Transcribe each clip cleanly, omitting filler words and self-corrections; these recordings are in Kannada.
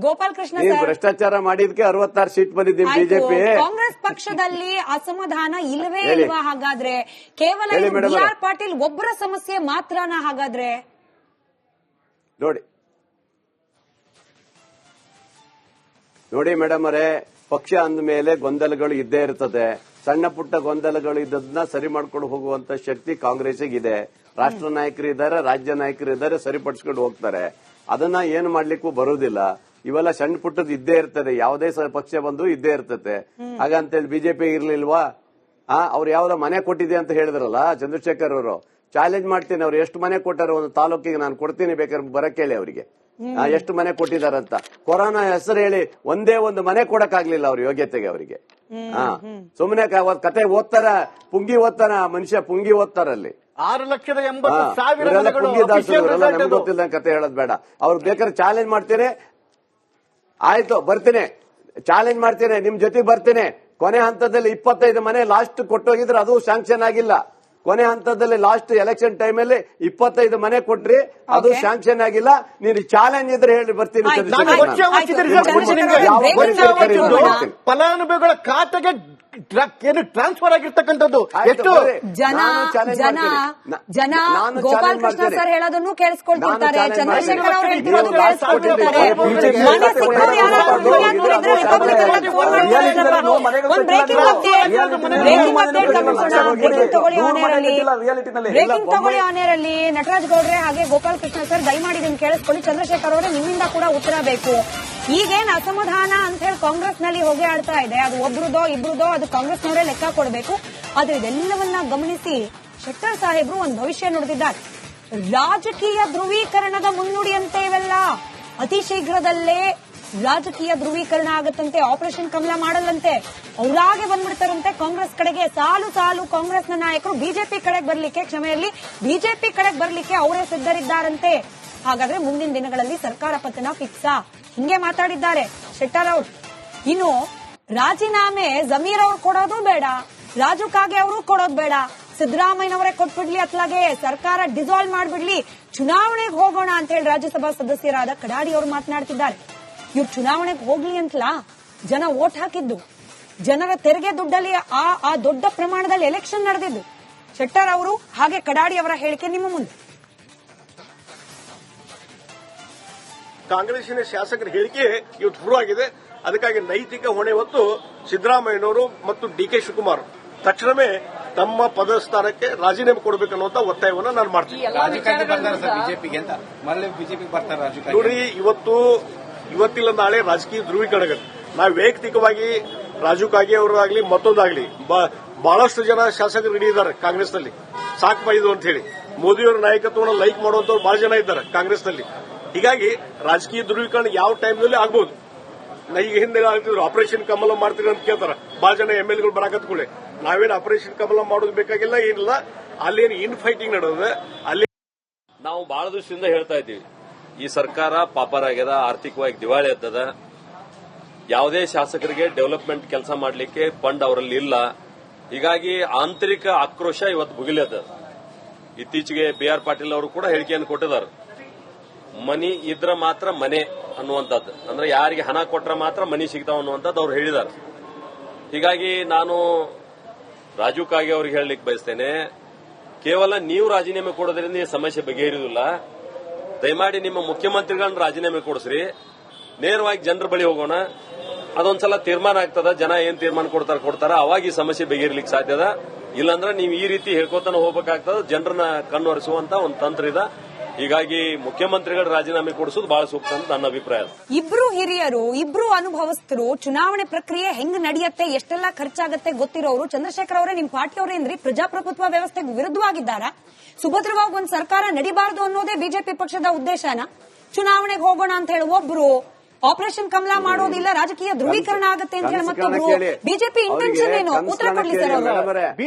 ಗೋಪಾಲ್ ಕೃಷ್ಣ ಭ್ರಷ್ಟಾಚಾರ ಮಾಡಿದ್ಕೆ 66 ಸೀಟ್ ಬಂದಿದ್ದೀವಿ ಬಿಜೆಪಿ. ಕಾಂಗ್ರೆಸ್ ಪಕ್ಷದಲ್ಲಿ ಅಸಮಾಧಾನ ಇಲ್ವೇ ಇಲ್ವಾ? ಹಾಗಾದ್ರೆ ಕೇವಲ BR ಪಾಟೀಲ್ ಒಬ್ಬರ ಸಮಸ್ಯೆ ಮಾತ್ರನಾ? ಹಾಗಾದ್ರೆ ನೋಡಿ ಮೇಡಮ್ ಅವರೇ, ಪಕ್ಷ ಅಂದ ಮೇಲೆ ಗೊಂದಲಗಳು ಇದ್ದೇ ಇರ್ತದೆ. ಸಣ್ಣ ಪುಟ್ಟ ಗೊಂದಲಗಳು ಇದ್ದದನ್ನ ಸರಿ ಮಾಡ್ಕೊಂಡು ಹೋಗುವಂತ ಶಕ್ತಿ ಕಾಂಗ್ರೆಸ್ಸಿಗಿದೆ. ರಾಷ್ಟ್ರ ನಾಯಕರು ಇದ್ದಾರೆ, ರಾಜ್ಯ ನಾಯಕರು ಇದ್ದಾರೆ, ಸರಿಪಡಿಸ್ಕೊಂಡು ಹೋಗ್ತಾರೆ. ಅದನ್ನ ಏನು ಮಾಡ್ಲಿಕ್ಕೂ ಬರುವುದಿಲ್ಲ. ಇವೆಲ್ಲ ಸಣ್ಣ ಪುಟ್ಟದ್ದು ಇದ್ದೇ ಇರ್ತದೆ. ಯಾವುದೇ ಪಕ್ಷ ಬಂದು ಇದ್ದೇ ಇರ್ತದೆ. ಹಾಗಂತೇಳಿ ಬಿಜೆಪಿ ಇರ್ಲಿಲ್ವಾ? ಅವ್ರು ಯಾವ್ದೋ ಮನೆ ಕೊಟ್ಟಿದೆ ಅಂತ ಹೇಳಿದ್ರಲ್ಲ ಚಂದ್ರಶೇಖರ್ ಅವರು, ಚಾಲೆಂಜ್ ಮಾಡ್ತೀನಿ. ಅವ್ರು ಎಷ್ಟು ಮನೆ ಕೊಟ್ಟಾರ ಒಂದು ತಾಲೂಕಿಗೆ ನಾನು ಕೊಡ್ತೀನಿ, ಬೇಕಾದ್ರೆ ಬರಕ್ ಹೇಳಿ ಅವರಿಗೆ ಎಷ್ಟು ಮನೆ ಕೊಟ್ಟಿದಾರಂತ. ಕೊರೋನಾ ಹೆಸರು ಹೇಳಿ ಒಂದೇ ಒಂದು ಮನೆ ಕೊಡಕ್ಕಾಗ್ಲಿಲ್ಲ ಅವ್ರ ಯೋಗ್ಯತೆಗೆ ಅವರಿಗೆ. ಸುಮ್ಮನೆ ಕತೆ ಓದ್ತಾರ, ಪುಂಗಿ ಓದ್ತಾನ ಮನುಷ್ಯ, ಪುಂಗಿ ಓದ್ತಾರಲ್ಲಿ. 6,80,000 ಪುಂಗಿ ದಾಸರು ನಮ್ಗೆ ಗೊತ್ತಿಲ್ಲ ಕತೆ ಹೇಳೋದ್ ಬೇಡ. ಅವ್ರು ಬೇಕಾದ್ರೆ ಚಾಲೆಂಜ್ ಮಾಡ್ತೇನೆ, ಆಯ್ತು ಬರ್ತೀನಿ, ಚಾಲೆಂಜ್ ಮಾಡ್ತೇನೆ, ನಿಮ್ ಜೊತೆಗೆ ಬರ್ತೀನಿ. ಕೊನೆ ಹಂತದಲ್ಲಿ 25 ಮನೆ ಲಾಸ್ಟ್ ಕೊಟ್ಟೋಗಿದ್ರೆ ಅದು ಸ್ಯಾಂಕ್ಷನ್ ಆಗಿಲ್ಲ. ಕೊನೆ ಹಂತದಲ್ಲಿ ಲಾಸ್ಟ್ ಎಲೆಕ್ಷನ್ ಟೈಮಲ್ಲಿ 25 ಮನೆ ಕೊಟ್ರಿ, ಅದು ಸ್ಯಾಂಕ್ಷನ್ ಆಗಿಲ್ಲ. ನೀನು ಚಾಲೆಂಜ್ ಇದ್ರೆ ಹೇಳಿ ಬರ್ತೀನಿ. ಫಲಾನುಭವಿಗಳ ಖಾತೆಗೆ ಟ್ರಾನ್ಸ್ಫರ್ ಆಗಿರ್ತಕ್ಕಂಥದ್ದು ಎಷ್ಟು ಜನ ಗೋಪಾಲ್ ಕೃಷ್ಣ ಸರ್ ಹೇಳೋದನ್ನು ಕೇಳಿಸ್ಕೊಳ್ತಿರ್ತಾರೆ, ಚಂದ್ರಶೇಖರ್ ಅವರು ಹೇಳ್ತಿರೋದು ಕೇಳಿಸ್ಕೊಳ್ತಿರ್ತಾರೆ. ಬ್ರೇಕಿಂಗ್ ತಗೊಳ್ಳಿ ಆನೇರಲ್ಲಿ ನಟರಾಜ್ ಗೌಡ್ರೆ ಹಾಗೆ ಗೋಪಾಲ್ ಕೃಷ್ಣ ಸರ್ ದಯಮಾಡಿ ಇದನ್ನು ಕೇಳಿಸ್ಕೊಳ್ಳಿ. ಚಂದ್ರಶೇಖರ್ ಅವರೇ ನಿಮ್ಮಿಂದ ಕೂಡ ಉತ್ತರ ಬೇಕು. ಈಗೇನ್ ಅಸಮಾಧಾನ ಅಂತ ಹೇಳಿ ಕಾಂಗ್ರೆಸ್ ನಲ್ಲಿ ಹೋಗಿ ಆಡ್ತಾ ಇದೆ, ಅದು ಒಬ್ರದೋ ಇಬ್ರದೋ ಅದು ಕಾಂಗ್ರೆಸ್ನವರೇ ಲೆಕ್ಕ ಕೊಡಬೇಕು. ಆದ್ರೆ ಇದೆಲ್ಲವನ್ನ ಗಮನಿಸಿ ಶೆಟ್ಟರ್ ಸಾಹೇಬ್ರು ಒಂದು ಭವಿಷ್ಯ ನುಡಿದಿದ್ದಾರೆ. ರಾಜಕೀಯ ಧ್ರುವೀಕರಣದ ಮುನ್ನುಡಿಯಂತೆ ಇವೆಲ್ಲ ಅತಿ ಶೀಘ್ರದಲ್ಲೇ ರಾಜಕೀಯ ಧ್ರುವೀಕರಣ ಆಗತ್ತಂತೆ. ಆಪರೇಷನ್ ಕಮಲ ಮಾಡಲ್ಲಂತೆ, ಅವರಾಗೆ ಬಂದ್ಬಿಡ್ತಾರಂತೆ ಕಾಂಗ್ರೆಸ್ ಕಡೆಗೆ. ಸಾಲು ಸಾಲು ಕಾಂಗ್ರೆಸ್ನ ನಾಯಕರು ಬಿಜೆಪಿ ಕಡೆಗೆ ಬರ್ಲಿಕ್ಕೆ, ಕ್ಷಮೆಯಲ್ಲಿ ಬಿಜೆಪಿ ಕಡೆಗೆ ಬರ್ಲಿಕ್ಕೆ ಅವರೇ ಸಿದ್ಧರಿದ್ದಾರಂತೆ. ಹಾಗಾದ್ರೆ ಮುಂದಿನ ದಿನಗಳಲ್ಲಿ ಸರ್ಕಾರ ಪತನ ಫಿಕ್ಸಾ? ಹಿಂಗೆ ಮಾತಾಡಿದ್ದಾರೆ ಶೆಟ್ಟರ್ ಅವರು. ಇನ್ನು ರಾಜೀನಾಮೆ ಜಮೀರ್ ಅವರು ಕೊಡೋದು ಬೇಡ, ರಾಜು ಕಾಗೆ ಅವರು ಕೊಡೋದು ಬೇಡ, ಸಿದ್ದರಾಮಯ್ಯನವರೇ ಕೊಟ್ಬಿಡ್ಲಿ, ಅತ್ಲಾಗೆ ಸರ್ಕಾರ ಡಿಸಾಲ್ವ್ ಮಾಡ್ಬಿಡ್ಲಿ, ಚುನಾವಣೆಗೆ ಹೋಗೋಣ ಅಂತ ಹೇಳಿ ರಾಜ್ಯಸಭಾ ಸದಸ್ಯರಾದ ಕಡಾಡಿ ಅವರು ಮಾತನಾಡ್ತಿದ್ದಾರೆ. ಇವ್ರು ಚುನಾವಣೆಗೆ ಹೋಗ್ಲಿ ಅಂತಲಾ ಜನ ವೋಟ್ ಹಾಕಿದ್ದು, ಜನರ ತೆರಿಗೆ ದುಡ್ಡಲ್ಲಿ ಆ ದೊಡ್ಡ ಪ್ರಮಾಣದಲ್ಲಿ ಎಲೆಕ್ಷನ್ ನಡೆದಿದ್ದು. ಶೆಟ್ಟರ್ ಅವರು ಹಾಗೆ ಕಡಾಡಿ ಅವರ ಹೇಳಿಕೆ ನಿಮ್ಮ ಮುಂದೆ. ಕಾಂಗ್ರೆಸ್ಸಿನ ಶಾಸಕರ ಹೇಳಿಕೆ ಇವತ್ತು ಶುರುವಾಗಿದೆ. ಅದಕ್ಕಾಗಿ ನೈತಿಕ ಹೊಣೆ ಹೊತ್ತು ಸಿದ್ದರಾಮಯ್ಯನವರು ಮತ್ತು ಡಿಕೆ ಶಿವಕುಮಾರ್ ತಕ್ಷಣವೇ ತಮ್ಮ ಪದಸ್ಥಾನಕ್ಕೆ ರಾಜೀನಾಮೆ ಕೊಡಬೇಕನ್ನುವಂತ ಒತ್ತಾಯವನ್ನು ನಾನು ಮಾಡ್ತೀನಿ. ನೋಡಿ, ಇವತ್ತಿಲ್ಲ ನಾಳೆ ರಾಜಕೀಯ ಧ್ರುವೀಕರಣ. ನಾವು ವೈಯಕ್ತಿಕವಾಗಿ ರಾಜು ಕಾಗೆ ಅವರಾಗ್ಲಿ ಮತ್ತೊಂದಾಗ್ಲಿ ಬಹಳಷ್ಟು ಜನ ಶಾಸಕರು ಹಿಡಿದಿದ್ದಾರೆ ಕಾಂಗ್ರೆಸ್ನಲ್ಲಿ. ಸಾಕು ಇದು ಅಂತ ಹೇಳಿ ಮೋದಿಯವರ ನಾಯಕತ್ವವನ್ನು ಲೈಕ್ ಮಾಡುವಂತವ್ರು ಬಹಳ ಜನ ಇದ್ದಾರೆ ಕಾಂಗ್ರೆಸ್ನಲ್ಲಿ. ಹೀಗಾಗಿ ರಾಜಕೀಯ ಧ್ರುವೀಕರಣ ಯಾವ ಟೈಮ್ನಲ್ಲಿ ಆಗ್ಬಹುದು. ಈಗ ಹಿಂದೆ ಆಗ್ತಿದ್ರು ಆಪರೇಷನ್ ಕಮಲ ಮಾಡ್ತೀರಿ ಅಂತ ಕೇಳ್ತಾರ ಬಹಳ ಜನ MLAಗಳು ಬರಾಕತ್ಕೊಳ್ಳಿ. ನಾವೇನು ಆಪರೇಷನ್ ಕಮಲ ಮಾಡೋದು ಬೇಕಾಗಿಲ್ಲ, ಏನಿಲ್ಲ. ಅಲ್ಲೇನು ಇನ್ ಫೈಟಿಂಗ್ ನಡೆದಿದೆ. ಅಲ್ಲಿ ನಾವು ಬಹಳ ದಿವಸದಿಂದ ಹೇಳ್ತಾ ಇದ್ದೀವಿ, ಈ ಸರ್ಕಾರ ಪಾಪರಾಗ್ಯದ, ಆರ್ಥಿಕವಾಗಿ ದಿವಾಳಿ ಎದ್ದದ. ಯಾವುದೇ ಶಾಸಕರಿಗೆ ಡೆವಲಪ್ಮೆಂಟ್ ಕೆಲಸ ಮಾಡಲಿಕ್ಕೆ ಫಂಡ್ ಅವರಲ್ಲಿ ಇಲ್ಲ. ಹೀಗಾಗಿ ಆಂತರಿಕ ಆಕ್ರೋಶ ಇವತ್ತು ಭುಗಿಲದ. ಇತ್ತೀಚೆಗೆ BR ಪಾಟೀಲ್ ಅವರು ಕೂಡ ಹೇಳಿಕೆಯನ್ನು ಕೊಟ್ಟಿದ್ದಾರೆ. ಮನಿ ಇದ್ರ ಮಾತ್ರ ಮನೆ ಅನ್ನುವಂಥದ್ದು, ಅಂದ್ರೆ ಯಾರಿಗೆ ಹಣ ಕೊಟ್ರೆ ಮಾತ್ರ ಮನಿ ಸಿಗ್ತಾವ ಅನ್ನುವಂಥದ್ದು ಅವ್ರು ಹೇಳಿದ್ದಾರೆ. ಹೀಗಾಗಿ ನಾನು ರಾಜು ಕಾಗೆ ಅವ್ರಿಗೆ ಹೇಳಲಿಕ್ಕೆ ಬಯಸ್ತೇನೆ, ಕೇವಲ ನೀವು ರಾಜೀನಾಮೆ ಕೊಡೋದ್ರಿಂದ ಈ ಸಮಸ್ಯೆ ಬಗೆಹರಿಯುವುದಿಲ್ಲ. ದಯಮಾಡಿ ನಿಮ್ಮ ಮುಖ್ಯಮಂತ್ರಿಗಳನ್ನ ರಾಜೀನಾಮೆ ಕೊಡಿಸ್ರಿ, ನೇರವಾಗಿ ಜನರ ಬಳಿ ಹೋಗೋಣ. ಅದೊಂದ್ಸಲ ತೀರ್ಮಾನ ಆಗ್ತದ, ಜನ ಏನ್ ತೀರ್ಮಾನ ಕೊಡ್ತಾರ, ಅವಾಗ ಈ ಸಮಸ್ಯೆ ಬಗೆಹರಿಲಿಕ್ಕೆ ಸಾಧ್ಯದ. ಇಲ್ಲಾಂದ್ರೆ ನೀವು ಈ ರೀತಿ ಹೇಳ್ಕೊತಾನೆ ಹೋಗ್ಬೇಕಾಗ್ತದ, ಜನರನ್ನ ಕಣ್ಣೊರೆಸುವಂತ ಒಂದು ತಂತ್ರ ಇದೆ. ಹೀಗಾಗಿ ಮುಖ್ಯಮಂತ್ರಿಗಳ ರಾಜೀನಾಮೆ ಕೊಡಿಸೋದು ಬಹಳ ಸೂಕ್ತ ಅಂತ ನನ್ನ ಅಭಿಪ್ರಾಯ. ಇಬ್ರು ಹಿರಿಯರು, ಇಬ್ರು ಅನುಭವಸ್ಥರು, ಚುನಾವಣೆ ಪ್ರಕ್ರಿಯೆ ಹೆಂಗ್ ನಡೆಯುತ್ತೆ, ಎಷ್ಟೆಲ್ಲ ಖರ್ಚಾಗತ್ತೆ ಗೊತ್ತಿರೋರು. ಚಂದ್ರಶೇಖರ್ ಅವರೇ, ನಿಮ್ ಪಾರ್ಟಿಯವರೇನ್ರಿ ಪ್ರಜಾಪ್ರಭುತ್ವ ವ್ಯವಸ್ಥೆಗೆ ವಿರುದ್ಧವಾಗಿದ್ದಾರಾ? ಸುಭದ್ರವಾಗಿ ಒಂದು ಸರ್ಕಾರ ನಡಿಬಾರದು ಅನ್ನೋದೇ ಬಿಜೆಪಿ ಪಕ್ಷದ ಉದ್ದೇಶನ. ಚುನಾವಣೆಗೆ ಹೋಗೋಣ ಅಂತ ಹೇಳಿ ಒಬ್ರು, ಆಪರೇಷನ್ ಕಮಲ ಮಾಡೋದಿಲ್ಲ, ರಾಜಕೀಯ ಧ್ರುವೀಕರಣ ಆಗುತ್ತೆ ಅಂತ ಹೇಳಿ ಮತ್ತೊಬ್ರು. ಬಿಜೆಪಿ ಇಂಟೆನ್ಷನ್ ಏನು? ಉತ್ತರ ಕೊಡ್ಲಿ ಸರ್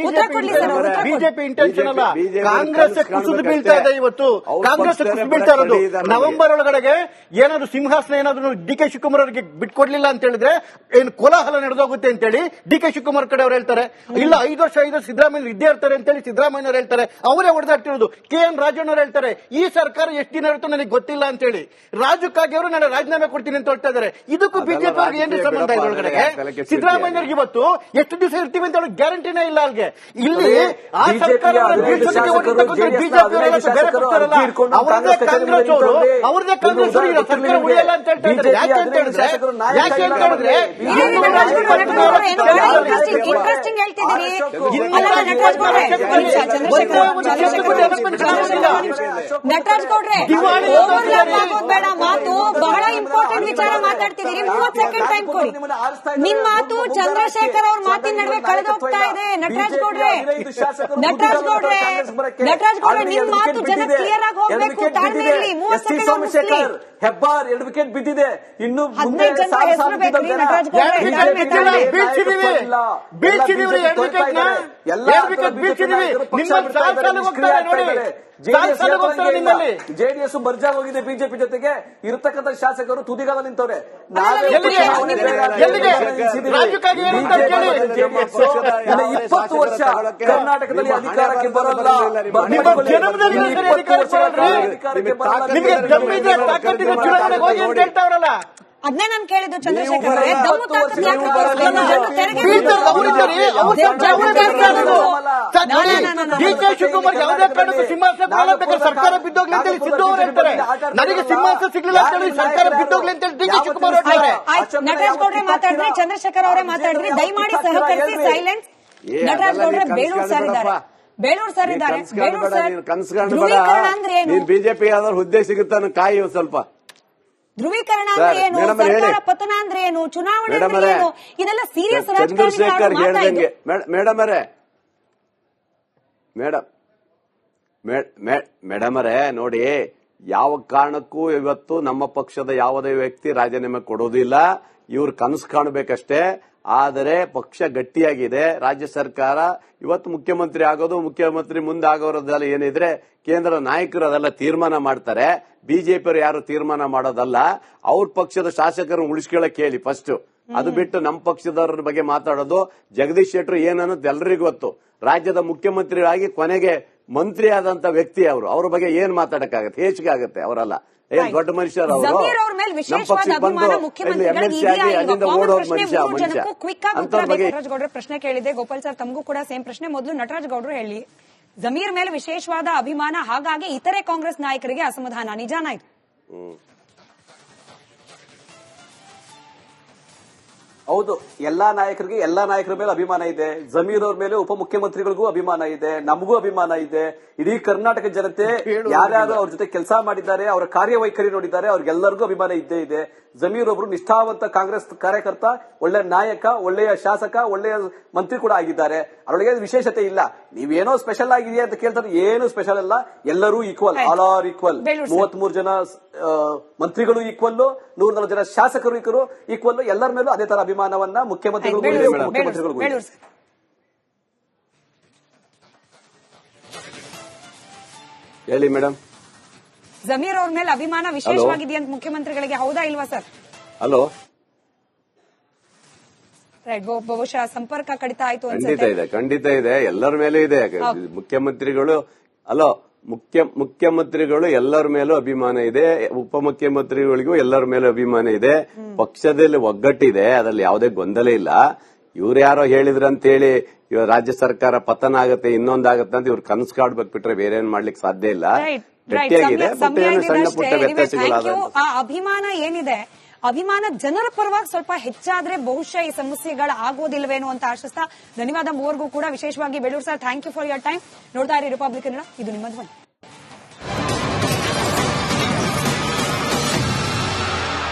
ಅವರು. ಬಿಜೆಪಿ ಇಂಟೆನ್ಷನ್ ಅಲ್ಲ, ಕಾಂಗ್ರೆಸ್ ಕುಸಿದು ಬೀಳ್ತಾ ಇದೆ. ಇವತ್ತು ಕಾಂಗ್ರೆಸ್ ಕುಸಿದು ಬೀಳ್ತಾ ಇರೋದು. ನವೆಂಬರ್ ಒಳಗಡೆಗೆ ಏನಾದ್ರು ಸಿಂಹಾಸನ ಏನಾದ್ರು DK ಶಿವಕುಮಾರ್ ಅವರಿಗೆ ಬಿಟ್ಕೊಡ್ಲಿಲ್ಲ ಅಂತ ಹೇಳಿದ್ರೆ ಏನು ಕೋಲಾಹಲ ನಡೆದೋಗುತ್ತೆ ಅಂತ ಹೇಳಿ DK ಶಿವಕುಮಾರ್ ಕಡೆ ಅವ್ರು ಹೇಳ್ತಾರೆ. ಇಲ್ಲ 5 ವರ್ಷ ಸಿದ್ದರಾಮಯ್ಯ ಇದ್ದೇ ಇರ್ತಾರೆ ಅಂತ ಹೇಳಿ ಸಿದ್ದರಾಮಯ್ಯವ್ರು ಹೇಳ್ತಾರೆ. ಅವರೇ ಹೊಡೆದಾಡ್ತಿರೋದು. KN ರಾಜಣ್ಣವ್ರು ಹೇಳ್ತಾರೆ ಈ ಸರ್ಕಾರ ಎಷ್ಟು ದಿನ ಇರುತ್ತೋ ನನಗೆ ಗೊತ್ತಿಲ್ಲ ಅಂತ ಹೇಳಿ. ರಾಜು ಕಾಗೆ ಅವರು ನಾನು ರಾಜೀನಾಮೆ ಕೊಡ್ತೀನಿ ಅಂತ ಹೇಳ್ತಾ ಇದ್ದಾರೆ. ಇದಕ್ಕೂ ಬಿಜೆಪಿ ಅವ್ರಿಗೆ ಏನು ಸಂಬಂಧ ಇದ್ರೊಳಗಡೆ? ಸಿದ್ದರಾಮಯ್ಯವ್ರಿಗೆ ಇವತ್ತು ಎಷ್ಟು ದಿವಸ ಇರ್ತೀವಿ ಅಂತ ಹೇಳಿ ಗ್ಯಾರಂಟಿನೇ ಇಲ್ಲ ಅಲ್ಲಿಗೆ. ಇಲ್ಲಿ ಆ ಸರ್ಕಾರ ಬಿಜೆಪಿ ಅವರೇ ಕಾಂಗ್ರೆಸ್ ಅವರು ಅವ್ರದೇ ಕಾಂಗ್ರೆಸ್ ಸರ್ಕಾರ ಉಳಿಯಲ್ಲ ಅಂತ ಹೇಳ್ತಾ ಇದ್ದಾರೆ. ಯಾಕೆ ಅಂತ ಹೇಳಿದ್ರೆ ಇಂಟ್ರೆಸ್ಟಿಂಗ್ ಹೇಳ್ತಿದ್ದೀರಿ. ನಟರಾಜ್ ಗೌಡ್ರೆ ಬೇಡ, ಮಾತು ಬಹಳ ಇಂಪಾರ್ಟೆಂಟ್ ವಿಚಾರ ಮಾತಾಡ್ತಿದ್ದೀರಿ. 30 ಸೆಕೆಂಡ್ ಟೈಮ್ ಕೊಡಿ. ನಿಮ್ ಮಾತು ಚಂದ್ರಶೇಖರ್ ಅವ್ರ ಮಾತಿನ ನಡುವೆ ಕಳೆದೋಗ್ತಾ ಇದೆ. ನಟರಾಜ್ ಗೌಡ್ರೆ ನಿಮ್ ಮಾತು ಜನ ಕ್ಲಿಯರ್ ಆಗಿ ಹೋಗ್ಬೇಕು. ತಾಳ್ಮೆಯಲ್ಲಿ 30 ಸೆಕೆಂಡ್ ಹೆಬ್ಬಾರ್ 2 ವಿಕೆಟ್ ಬಿದ್ದಿದೆ. ಇನ್ನು 15 ಜನ ಹೆಸರು ಬೇಕ್ರಿ ನಟರಾಜ್ ಗೌಡ್ರೆ. ಜೆಡಿಎಸ್ ಮರ್ಜಾಗ್ ಹೋಗಿದೆ ಬಿಜೆಪಿ ಜೊತೆಗೆ. ಇರತಕ್ಕಂಥ ಶಾಸಕರು ತುದಿಗಾಲ ನಿಂತವ್ರೆ. 20 ವರ್ಷ ಕರ್ನಾಟಕದಲ್ಲಿ ಅಧಿಕಾರಕ್ಕೆ ಬರಲ್ಲ. ಅದನ್ನೇ ನಾನು ಕೇಳಿದ್ದು ಚಂದ್ರಶೇಖರ್ ಅವರೇ. ದಮ್ಮು ತಾಕತ್ತು ಯಾಕೆ ಡಿಕೆ ಶಿವಕುಮಾರ್ ಯಾವುದೇ ಕಾರಣಕ್ಕೂ ಸಿಂಹಾಸನ ಸರ್ಕಾರ ಬಿದ್ದೋಗ್ಲಿ ಅಂತ ಸಿದ್ದು ಅವರು ಹೇಳ್ತಾರೆ. ನನಗೆ ಸಿಂಹಾಸನ ಸಿಗ್ಲಿಲ್ಲ ಅಂತ ಹೇಳಿ ಸರ್ಕಾರ ಬಿದ್ದೋಗ್ಲಿ ಅಂತ ಹೇಳಿ ಡಿಕೆ ಶಿವಕುಮಾರ್ ಹೇಳ್ತಾರೆ. ನಟರಾಜ್ ಗೌಡ್ರೆ ಮಾತಾಡಿದ್ರಿ, ಚಂದ್ರಶೇಖರ್ ಅವರೇ ಮಾತಾಡಿದ್ರಿ. ದಯಮಾಡಿ ಸಹಕರಿಸಿ. ಸೈಲೆನ್ಸ್. ನಟರಾಜ್ ಗೌಡ್ರೆ ಬೇಲೂರು ಸರ್ ಇದ್ದಾರೆ. ಧ್ರುವೀಕರಣ ಅಂದ್ರೆ ಏನು? ಬಿಜೆಪಿ ಯಾವ್ದಾದ್ರು ಹುದ್ದೆ ಸಿಗುತ್ತಾನ ಕಾಯಿ ಸ್ವಲ್ಪ. ಧ್ರುವೀಕರಣ ಅಂದ್ರೆ ಏನು? ಸರ್ಕಾರ ಪತನ ಅಂದ್ರೆ ಏನು? ಚುನಾವಣೆ ಅಂದ್ರೆ ಏನು? ಇದೆಲ್ಲ ಸೀರಿಯಸ್ ಚಂದ್ರಶೇಖರ್ ಹೇಳ್ದಂಗೆ ಮೇಡಮ್ ಅವರೇ ನೋಡಿ, ಯಾವ ಕಾರಣಕ್ಕೂ ಇವತ್ತು ನಮ್ಮ ಪಕ್ಷದ ಯಾವುದೇ ವ್ಯಕ್ತಿ ರಾಜೀನಾಮೆ ಕೊಡೋದಿಲ್ಲ. ಇವ್ರು ಕನಸು ಕಾಣಬೇಕಷ್ಟೇ. ಆದರೆ ಪಕ್ಷ ಗಟ್ಟಿಯಾಗಿದೆ. ರಾಜ್ಯ ಸರ್ಕಾರ ಇವತ್ತು ಮುಖ್ಯಮಂತ್ರಿ ಆಗೋದು, ಮುಖ್ಯಮಂತ್ರಿ ಮುಂದೆ ಆಗೋರದೆಲ್ಲ ಏನಿದ್ರೆ ಕೇಂದ್ರ ನಾಯಕರು ಅದೆಲ್ಲ ತೀರ್ಮಾನ ಮಾಡ್ತಾರೆ. ಬಿಜೆಪಿಯವರು ಯಾರು ತೀರ್ಮಾನ ಮಾಡೋದಲ್ಲ. ಅವ್ರ ಪಕ್ಷದ ಶಾಸಕರು ಉಳಿಸ್ಕೊಳ್ಳಕ್ ಹೇಳಿ ಫಸ್ಟ್. ಅದು ಬಿಟ್ಟು ನಮ್ಮ ಪಕ್ಷದವ್ರ ಬಗ್ಗೆ ಮಾತಾಡೋದು. ಜಗದೀಶ್ ಶೆಟ್ಟರ್ ಏನನ್ನೋದು ಎಲ್ಲರಿಗೂ ಗೊತ್ತು. ರಾಜ್ಯದ ಮುಖ್ಯಮಂತ್ರಿ ಆಗಿ ಕೊನೆಗೆ ಮಂತ್ರಿ ಆದಂತ ವ್ಯಕ್ತಿ ಅವರು. ಅವ್ರ ಬಗ್ಗೆ ಏನ್ ಮಾತಾಡಕ್ಕಾಗತ್ತೆ? ಹೇಸಿಗೆ ಆಗುತ್ತೆ. ಅವರಲ್ಲ ಏನ್ ದೊಡ್ಡ ಮನುಷ್ಯರು ಅವರು. ನಮ್ಮ ಪಕ್ಷಕ್ಕೆ ಬಂದು MLC ಆಗಿ ಅಲ್ಲಿಂದ ಓಡೋರ್ ಮನುಷ್ಯ ಅಂತವ್ರ ಬಗ್ಗೆ. ನಟರಾಜ್ ಗೌಡ್ರೆ ಪ್ರಶ್ನೆ ಕೇಳಿದೆ. ಗೋಪಾಲ್ ಸರ್ ತಮಗೂ ಕೂಡ ಸೇಮ್ ಪ್ರಶ್ನೆ. ಮೊದಲು ನಟರಾಜ್ ಗೌಡ್ರು ಹೇಳಿ, ಜಮೀರ್ ಮೇಲೆ ವಿಶೇಷವಾದ ಅಭಿಮಾನ, ಹಾಗಾಗಿ ಇತರೆ ಕಾಂಗ್ರೆಸ್ ನಾಯಕರಿಗೆ ಅಸಮಾಧಾನ, ನಿಜಾನ ಇದು? ಹೌದು, ಎಲ್ಲಾ ನಾಯಕರಿಗೆ ಎಲ್ಲಾ ನಾಯಕರ ಮೇಲೆ ಅಭಿಮಾನ ಇದೆ. ಜಮೀರ್ ಅವ್ರ ಮೇಲೆ ಉಪಮುಖ್ಯಮಂತ್ರಿಗಳಿಗೂ ಅಭಿಮಾನ ಇದೆ, ನಮಗೂ ಅಭಿಮಾನ ಇದೆ. ಇಡೀ ಕರ್ನಾಟಕ ಜನತೆ ಯಾರ್ಯಾರು ಅವ್ರ ಜೊತೆ ಕೆಲಸ ಮಾಡಿದ್ದಾರೆ, ಅವರ ಕಾರ್ಯವೈಖರಿ ನೋಡಿದ್ದಾರೆ, ಅವ್ರಿಗೆಲ್ಲರಿಗೂ ಅಭಿಮಾನ ಇದ್ದೇ ಇದೆ. ಜಮೀರ್ ಒಬ್ರು ನಿಷ್ಠಾವಂತ ಕಾಂಗ್ರೆಸ್ ಕಾರ್ಯಕರ್ತ, ಒಳ್ಳೆ ನಾಯಕ, ಒಳ್ಳೆಯ ಶಾಸಕ, ಒಳ್ಳೆಯ ಮಂತ್ರಿ ಕೂಡ ಆಗಿದ್ದಾರೆ. ಅವರಿಗೆ ವಿಶೇಷತೆ ಇಲ್ಲ. ನೀವೇನೋ ಸ್ಪೆಷಲ್ ಆಗಿದೆಯಾ ಅಂತ ಕೇಳ್ತಾರೆ. ಏನು ಸ್ಪೆಷಲ್ ಅಲ್ಲ, ಎಲ್ಲರೂ ಈಕ್ವಲ್, ಆಲ್ ಆರ್ ಈಕ್ವಲ್. 33 ಜನ ಮಂತ್ರಿಗಳು ಈಕ್ವಲ್, 104 ಜನ ಶಾಸಕರು ಈಕ್ವಲ್. ಎಲ್ಲರ ಮೇಲೂ ಅದೇ ತರ ಅಭಿಮಾನವನ್ನ ಮುಖ್ಯಮಂತ್ರಿಗಳು ಹೇಳಿ ಮೇಡಮ್. ಜಮೀರ್ ಅವ್ರ ಮೇಲೆ ಅಭಿಮಾನ ವಿಶೇಷವಾಗಿದೆ ಅಂತ ಮುಖ್ಯಮಂತ್ರಿಗಳಿಗೆ, ಹೌದಾ ಇಲ್ವಾ ಸರ್? Hello, right. ಬಹುಶಃ ಸಂಪರ್ಕ ಕಡಿತ ಆಯ್ತು ಖಂಡಿತ ಇದೆ. ಎಲ್ಲರ ಮೇಲೂ ಇದೆ. ಮುಖ್ಯಮಂತ್ರಿಗಳು ಮುಖ್ಯಮಂತ್ರಿಗಳು ಎಲ್ಲರ ಮೇಲೂ ಅಭಿಮಾನ ಇದೆ. ಉಪಮುಖ್ಯಮಂತ್ರಿಗಳಿಗೂ ಎಲ್ಲರ ಮೇಲೂ ಅಭಿಮಾನ ಇದೆ. ಪಕ್ಷದಲ್ಲಿ ಒಗ್ಗಟ್ಟಿದೆ, ಅದರಲ್ಲಿ ಯಾವುದೇ ಗೊಂದಲ ಇಲ್ಲ. ಇವ್ರು ಯಾರೋ ಹೇಳಿದ್ರಂತೇಳಿ ಇವಾಗ ರಾಜ್ಯ ಸರ್ಕಾರ ಪತನ ಆಗತ್ತೆ, ಇನ್ನೊಂದಾಗತ್ತೆ ಅಂತ ಇವ್ರು ಕನಸು ಕಾಡ್ಬೇಕು ಬಿಟ್ರೆ ಬೇರೆ ಏನ್ ಮಾಡ್ಲಿಕ್ಕೆ ಸಾಧ್ಯ ಇಲ್ಲ. ಗಟ್ಟಿಯಾಗಿದೆ. ಸಣ್ಣ ಪುಟ್ಟ ವ್ಯತ್ಯಾಸಗಳಾದ ಆ ಅಭಿಮಾನ ಏನಿದೆ, ಅಭಿಮಾನ ಜನರ ಪರವಾಗಿ ಸ್ವಲ್ಪ ಹೆಚ್ಚಾದ್ರೆ ಬಹುಶಃ ಈ ಸಮಸ್ಯೆಗಳು ಆಗೋದಿಲ್ವೇನೋ ಅಂತ ಆಶಿಸ್ತಾ ಧನ್ಯವಾದ ಮೂವರಿಗೂ ಕೂಡ. ವಿಶೇಷವಾಗಿ Belur sir, thank you for your time. ನೋಡ್ತಾ ಇರಿ ರಿಪಬ್ಲಿಕ್ ಕನ್ನಡ, ಇದು ನಿಮ್ಮ ಧ್ವನಿ.